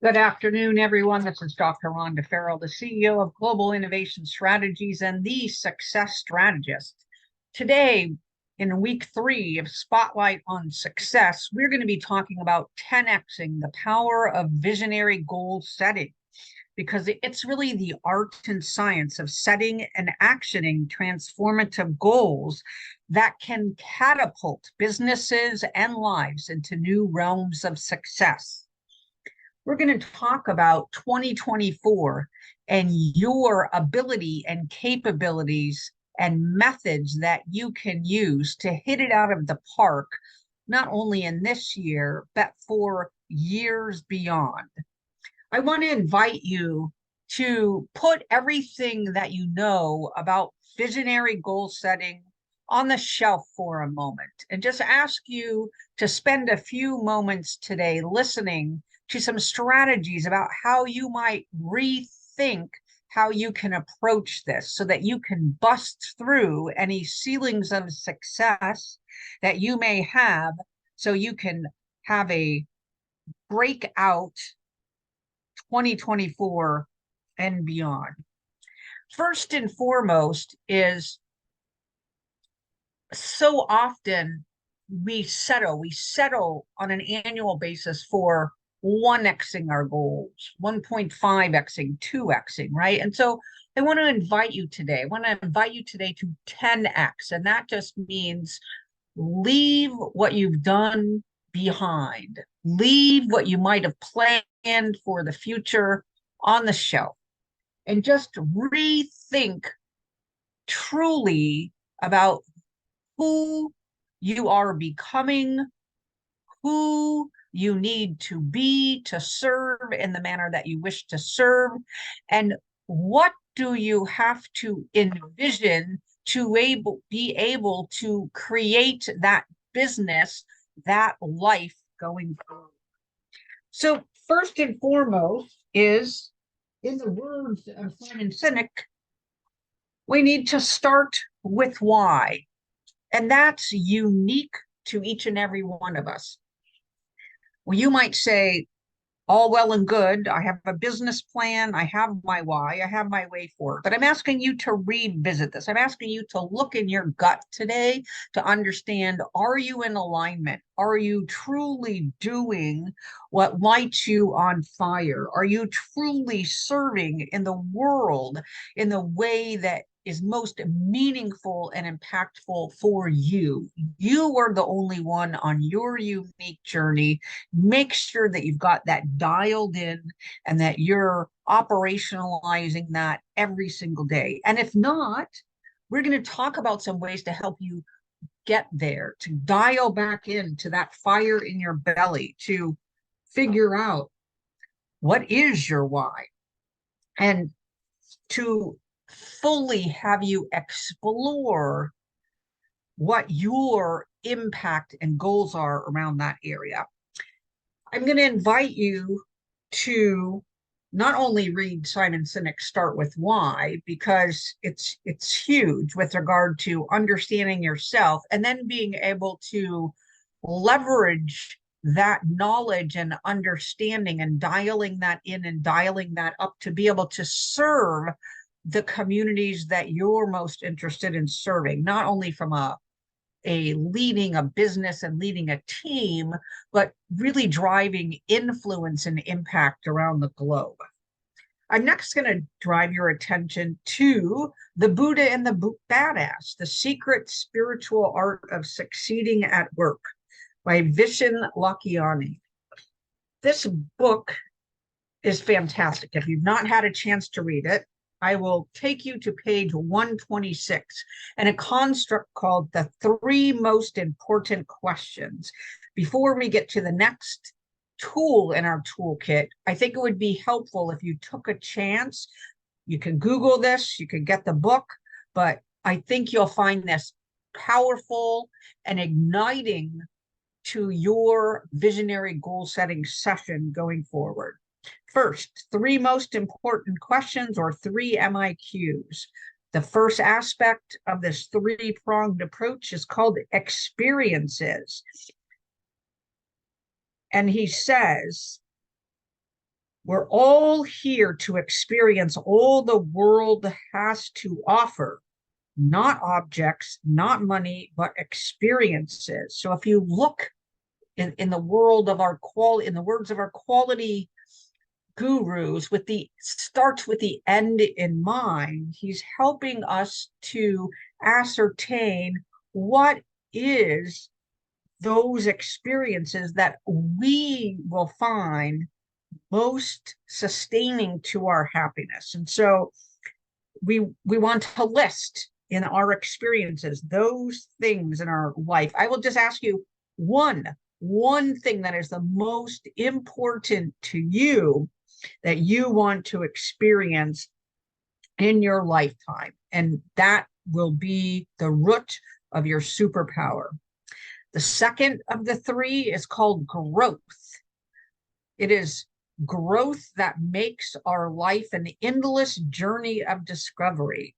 Good afternoon, everyone. This is Dr. Rhonda Farrell, the CEO of Global Innovation Strategies and the Success Strategist. Today, in week 3 of Spotlight on Success, we're going to be talking about 10Xing, the power of visionary goal setting, because it's really the art and science of setting and actioning transformative goals that can catapult businesses and lives into new realms of success. We're going to talk about 2024 and your ability and capabilities and methods that you can use to hit it out of the park, not only in this year, but for years beyond. I want to invite you to put everything that you know about visionary goal setting on the shelf for a moment and just ask you to spend a few moments today listening to some strategies about how you might rethink how you can approach this so that you can bust through any ceilings of success that you may have, so you can have a breakout 2024 and beyond. First and foremost is, so often we settle on an annual basis for 1xing our goals, 1.5xing, 2xing, right? And so I want to invite you today. I want to invite you today to 10x. And that just means leave what you've done behind, leave what you might have planned for the future on the shelf, and just rethink truly about who you are becoming, who you need to be to serve in the manner that you wish to serve, and what do you have to envision to be able to create that business, that life going forward. So first and foremost is, in the words of Simon Sinek, we need to start with why. And that's unique to each and every one of us. Well, you might say, all well and good. I have a business plan. I have my why. I have my way forward. But I'm asking you to revisit this. I'm asking you to look in your gut today to understand, are you in alignment? Are you truly doing what lights you on fire? Are you truly serving in the world in the way that is most meaningful and impactful for you? You are the only one on your unique journey. Make sure that you've got that dialed in and that you're operationalizing that every single day. And if not, we're going to talk about some ways to help you get there, to dial back into that fire in your belly, to figure out what is your why, and to fully have you explore what your impact and goals are around that area. I'm going to invite you to not only read Simon Sinek's Start With Why, because it's huge with regard to understanding yourself and then being able to leverage that knowledge and understanding and dialing that in and dialing that up to be able to serve the communities that you're most interested in serving, not only from a leading a business and leading a team, but really driving influence and impact around the globe. I'm next going to drive your attention to The Buddha and the Badass, The Secret Spiritual Art of Succeeding at Work by Vishen Lakhiani. This book is fantastic. If you've not had a chance to read it, I will take you to page 126 and a construct called the 3 most important questions. Before we get to the next tool in our toolkit, I think it would be helpful if you took a chance. You can Google this, you can get the book, but I think you'll find this powerful and igniting to your visionary goal setting session going forward. First, 3 most important questions, or 3 MIQs. The first aspect of this 3-pronged approach is called experiences. And he says, We're all here to experience all the world has to offer, not objects, not money, but experiences. So if you look in the world of our quality, in the words of our quality gurus, with the starts with the end in mind, he's helping us to ascertain what is those experiences that we will find most sustaining to our happiness. And so we want to list in our experiences those things in our life. I will just ask you one thing that is the most important to you that you want to experience in your lifetime, and that will be the root of your superpower. The second of the three is called growth. It is growth that makes our life an endless journey of discovery.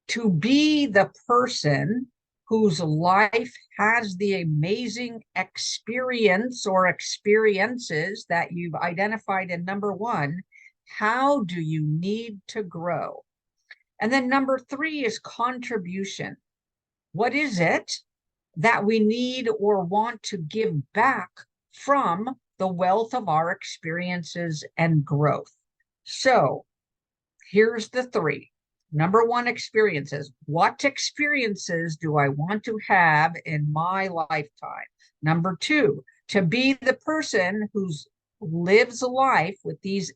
To be the person whose life has the amazing experience or experiences that you've identified in number one, how do you need to grow? And then number three is contribution. What is it that we need or want to give back from the wealth of our experiences and growth? So here's the three. Number one, experiences. What experiences do I want to have in my lifetime? Number two, to be the person who lives life with these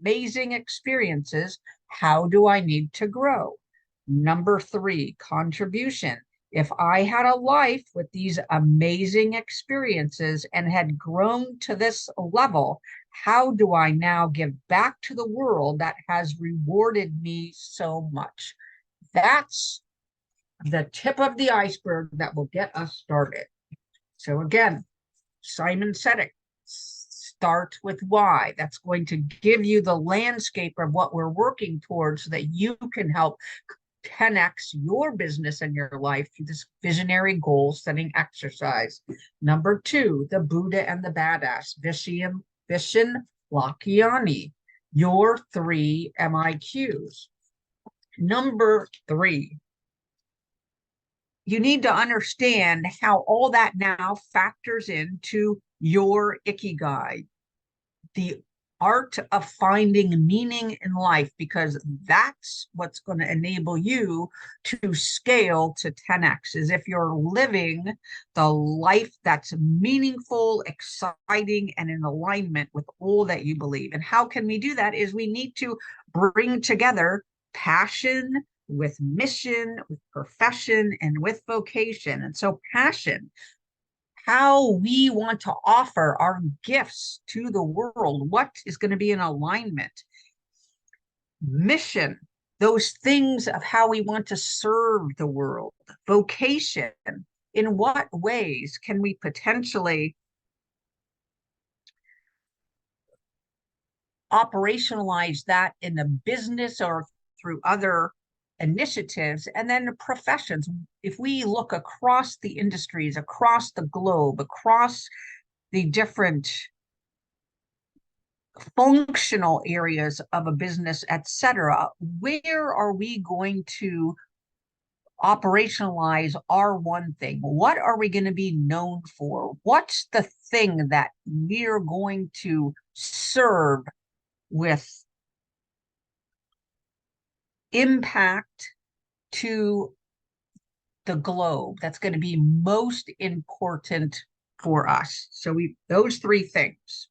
amazing experiences, how do I need to grow? Number three, contribution. If I had a life with these amazing experiences and had grown to this level, how do I now give back to the world that has rewarded me so much? That's the tip of the iceberg that will get us started. So again, Simon said it, start with why. That's going to give you the landscape of what we're working towards so that you can help 10x your business and your life through this visionary goal setting exercise. Number two, the Buddha and the Badass, Vishen Lakhiani, your three MIQs. Number three, you need to understand how all that now factors into your Ikigai, the art of finding meaning in life, because that's what's going to enable you to scale to 10x, is if you're living the life that's meaningful, exciting, and in alignment with all that you believe. And how can we do that is we need to bring together passion with mission, with profession, and with vocation. And so passion, how we want to offer our gifts to the world, what is going to be in alignment. Mission, those things of how we want to serve the world. Vocation, in what ways can we potentially operationalize that in the business or through other initiatives. And then professions. If we look across the industries, across the globe, across the different functional areas of a business, etc., where are we going to operationalize our one thing? What are we going to be known for? What's the thing that we're going to serve with impact to the globe that's going to be most important for us? So those three things.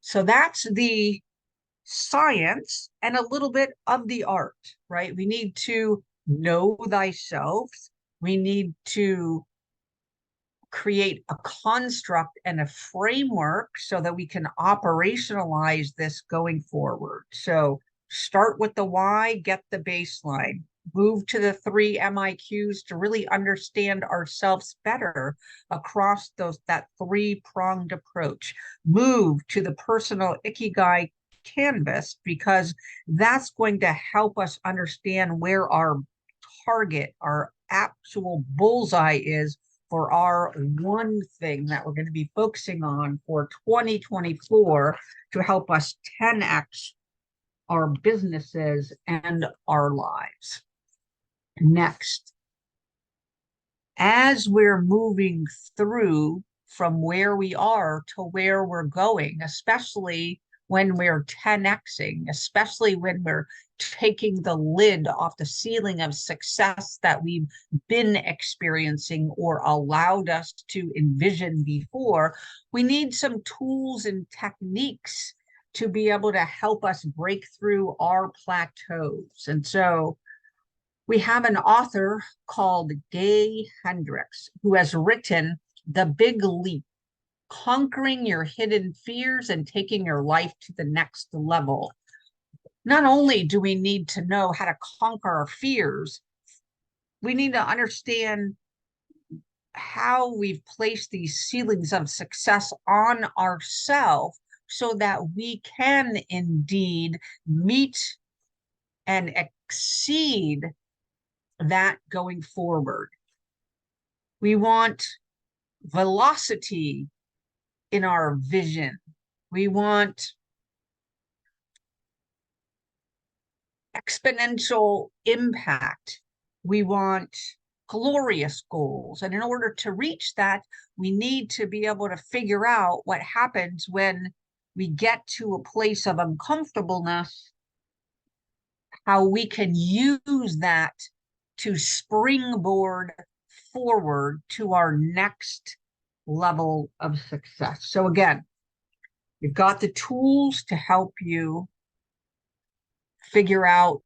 So that's the science and a little bit of the art, right? We need to know thyself. We need to create a construct and a framework so that we can operationalize this going forward. So start with the why, get the baseline, move to the three MIQs to really understand ourselves better across that three-pronged approach. Move to the personal Ikigai canvas, because that's going to help us understand where our target, our actual bullseye is for our one thing that we're going to be focusing on for 2024 to help us 10x our businesses and our lives. Next, as we're moving through from where we are to where we're going, especially when we're 10xing, especially when we're taking the lid off the ceiling of success that we've been experiencing or allowed us to envision before, we need some tools and techniques to be able to help us break through our plateaus. And so we have an author called Gay Hendricks who has written The Big Leap: Conquering Your Hidden Fears and Taking Your Life to the Next Level. Not only do we need to know how to conquer our fears, we need to understand how we've placed these ceilings of success on ourselves so that we can indeed meet and exceed that going forward. We want velocity in our vision. We want exponential impact. We want glorious goals. And in order to reach that, we need to be able to figure out what happens when we get to a place of uncomfortableness, how we can use that to springboard forward to our next level of success. So again, you've got the tools to help you figure out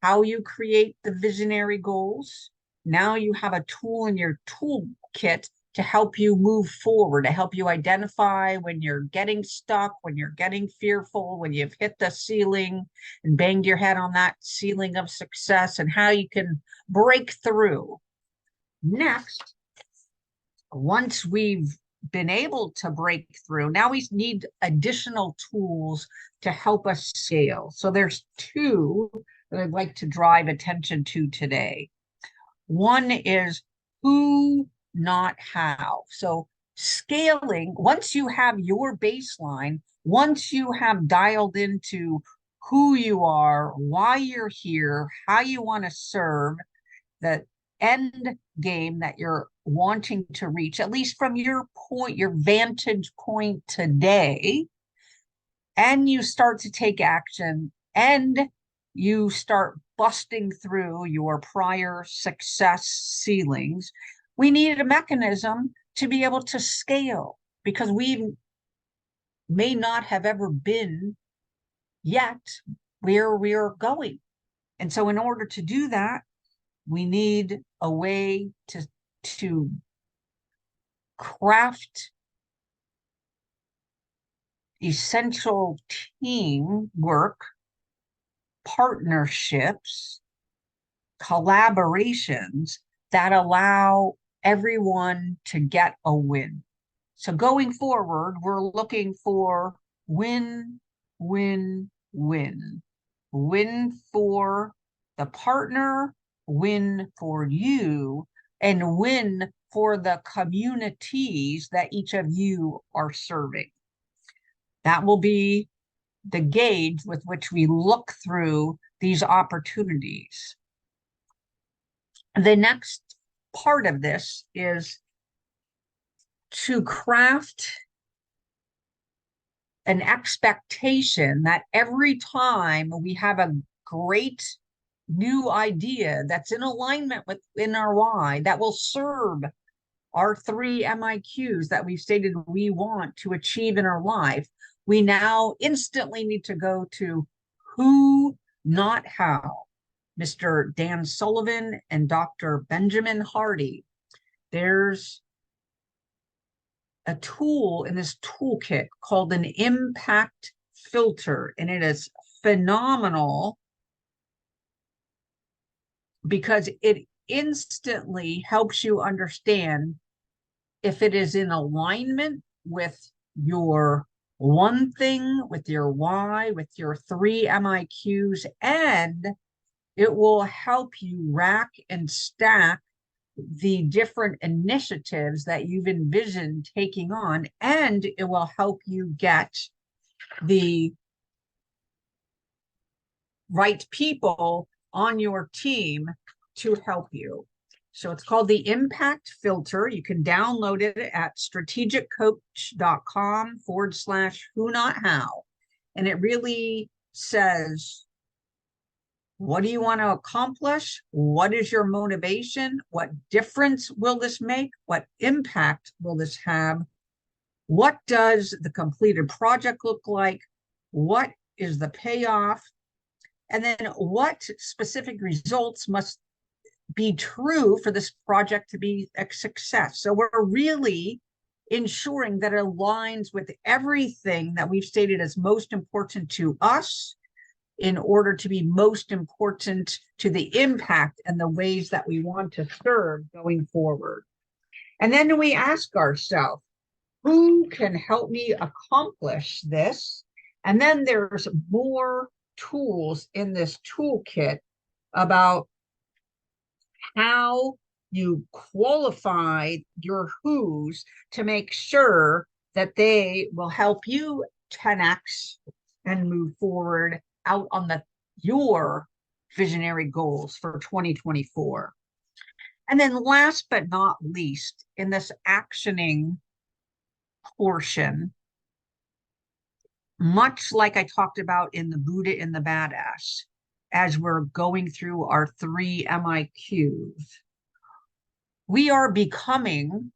how you create the visionary goals. Now you have a tool in your toolkit to help you move forward, to help you identify when you're getting stuck, when you're getting fearful, when you've hit the ceiling and banged your head on that ceiling of success, and how you can break through. Next, once we've been able to break through, now we need additional tools to help us scale. So there's two that I'd like to drive attention to today. One is who, not how. So scaling, once you have your baseline, once you have dialed into who you are, why you're here, how you want to serve, the end game that you're wanting to reach, at least from your point, your vantage point today, and you start to take action and you start busting through your prior success ceilings, we needed a mechanism to be able to scale, because we may not have ever been yet where we're going. And so in order to do that, we need a way to craft essential teamwork, partnerships, collaborations that allow everyone to get a win. So going forward, we're looking for win, win, win. Win for the partner, win for you, and win for the communities that each of you are serving. That will be the gauge with which we look through these opportunities. The next part of this is to craft an expectation that every time we have a great new idea that's in alignment within our why, that will serve our 3 MIQs that we've stated we want to achieve in our life, we now instantly need to go to who, not how. Mr. Dan Sullivan and Dr. Benjamin Hardy. There's a tool in this toolkit called an impact filter, and it is phenomenal because it instantly helps you understand if it is in alignment with your one thing, with your why, with your 3 MIQs, and it will help you rack and stack the different initiatives that you've envisioned taking on, and it will help you get the right people on your team to help you. So it's called the Impact Filter. You can download it at strategiccoach.com/who not how. And it really says, what do you want to accomplish? What is your motivation? What difference will this make? What impact will this have? What does the completed project look like? What is the payoff? And then what specific results must be true for this project to be a success? So we're really ensuring that it aligns with everything that we've stated as most important to us in order to be most important to the impact and the ways that we want to serve going forward. And then we ask ourselves, who can help me accomplish this? And then there's more tools in this toolkit about how you qualify your who's to make sure that they will help you 10x and move forward out on your visionary goals for 2024. And then last but not least, in this actioning portion, much like I talked about in the Buddha and the Badass, as we're going through our 3 MIQs, we are becoming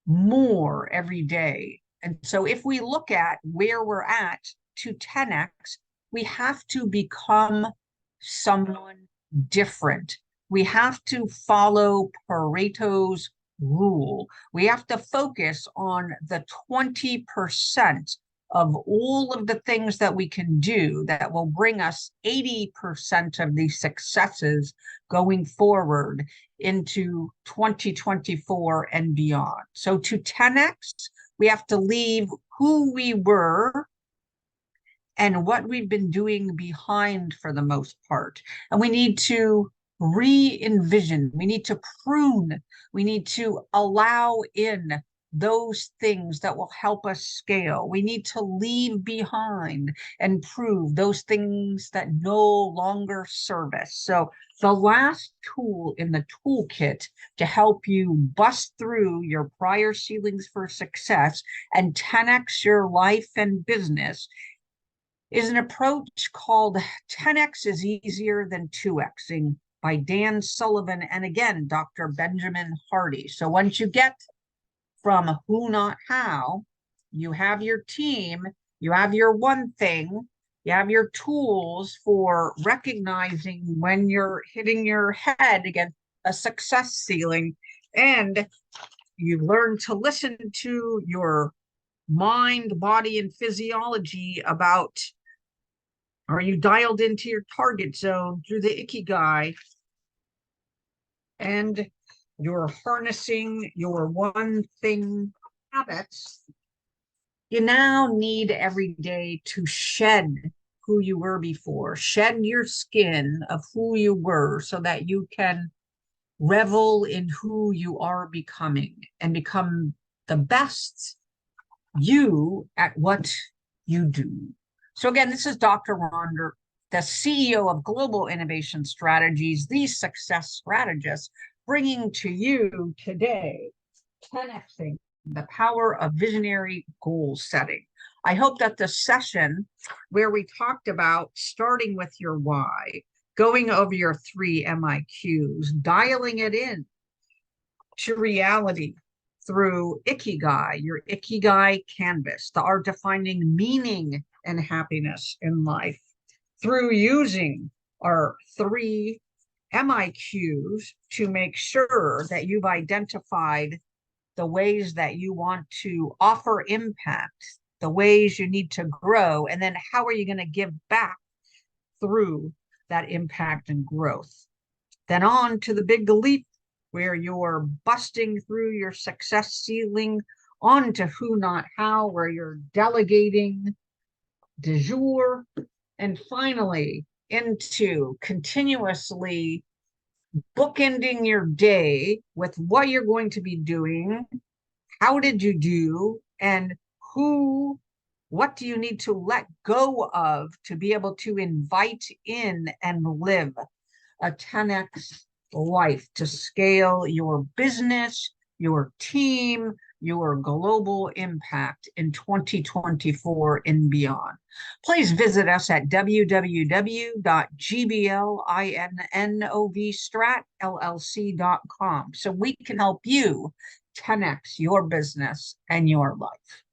more every day. And so if we look at where we're at to 10x, we have to become someone different. We have to follow Pareto's rule. We have to focus on the 20% of all of the things that we can do that will bring us 80% of the successes going forward into 2024 and beyond. So to 10x, we have to leave who we were and what we've been doing behind for the most part. And we need to re-envision, we need to prune, we need to allow in those things that will help us scale. We need to leave behind and prove those things that no longer serve us. So the last tool in the toolkit to help you bust through your prior ceilings for success and 10x your life and business is an approach called 10x is easier than 2xing by Dan Sullivan and again, Dr. Benjamin Hardy. So once you get from who, not how, you have your team, you have your one thing, you have your tools for recognizing when you're hitting your head against a success ceiling, and you learn to listen to your mind, body, and physiology about, are you dialed into your target zone through the Ikigai, and you're harnessing your one thing habits. You now need every day to shed who you were before, shed your skin of who you were so that you can revel in who you are becoming and become the best you at what you do. So again, this is Dr. Ronder, the CEO of Global Innovation Strategies, the success strategist, bringing to you today 10xing the power of visionary goal setting. I hope that the session where we talked about starting with your why, going over your 3 MIQs, dialing it in to reality through Ikigai, your Ikigai canvas, the art of finding meaning and happiness in life, through using our 3 MIQs to make sure that you've identified the ways that you want to offer impact, the ways you need to grow, and then how are you going to give back through that impact and growth. Then on to the big leap where you're busting through your success ceiling, on to who, not how, where you're delegating de jour, and finally into continuously bookending your day with what you're going to be doing, how did you do, and who, what do you need to let go of to be able to invite in and live a 10x life to scale your business, your team, your global impact in 2024 and beyond. Please visit us at www.gblinovstratllc.com so we can help you 10x your business and your life.